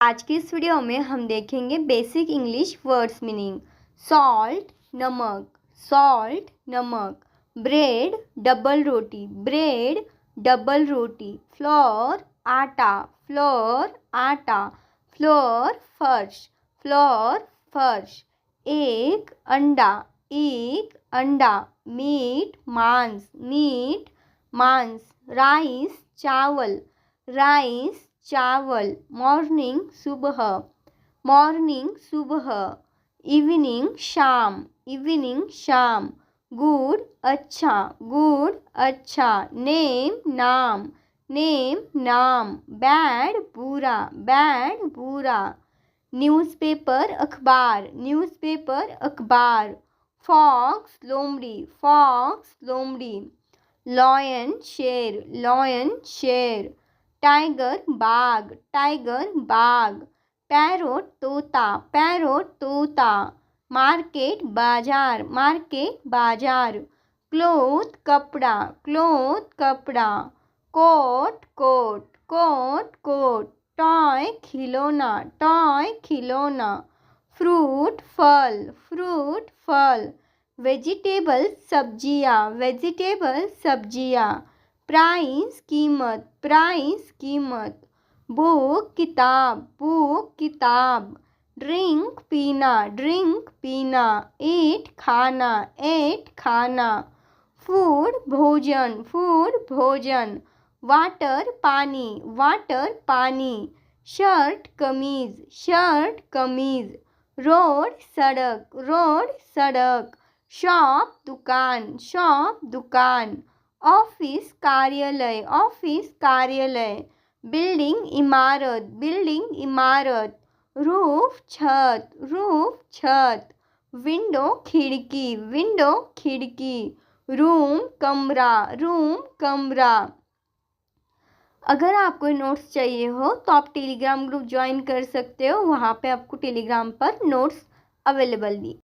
आज की इस वीडियो में हम देखेंगे basic English words meaning. Salt नमक, सॉल्ट नमक। ब्रेड डबल रोटी, ब्रेड डबल रोटी। फ्लोर आटा, फ्लोर आटा। फ्लोर फर्श, फ्लोर फर्श। एक अंडा, एक अंडा। मीट मांस, मीट मांस। राइस चावल, राइस चावल। मॉर्निंग सुबह, मॉर्निंग सुबह। इवनिंग शाम, इवनिंग शाम। गुड अच्छा, गुड अच्छा। नेम नाम, नेम नाम। बैड बुरा, बैड बुरा। न्यूज़पेपर अखबार, न्यूज़पेपर अखबार। फॉक्स लोमड़ी, फॉक्स लोमड़ी। लॉयन शेर, लॉयन शेर। टाइगर बाघ, टाइगर बाघ। पैरोट तोता, पैरोट तोता। मार्केट बाजार, मार्केट बाजार। क्लोथ कपड़ा, क्लोथ कपड़ा। Coat coat, coat coat. Toy खिलौना, टॉय खिलौना। फ्रूट फल, फ्रूट फल। वेजिटेबल सब्जियां, वेजिटेबल सब्जियां। प्राइस कीमत, प्राइस कीमत। बुक किताब, बुक किताब। ड्रिंक पीना, ड्रिंक पीना। ईट खाना, ईट खाना। फूड भोजन, फूड भोजन। वाटर पानी, वाटर पानी। शर्ट कमीज, शर्ट कमीज। रोड सड़क, रोड सड़क। शॉप दुकान, शॉप दुकान। ऑफिस कार्यालय, ऑफिस कार्यालय। बिल्डिंग इमारत, बिल्डिंग इमारत। रूफ छत, रूफ छत। विंडो खिड़की, विंडो खिड़की। रूम कमरा, रूम कमरा। अगर आपको नोट्स चाहिए हो तो आप टेलीग्राम ग्रुप ज्वाइन कर सकते हो, वहाँ पे आपको टेलीग्राम पर नोट्स अवेलेबल भी।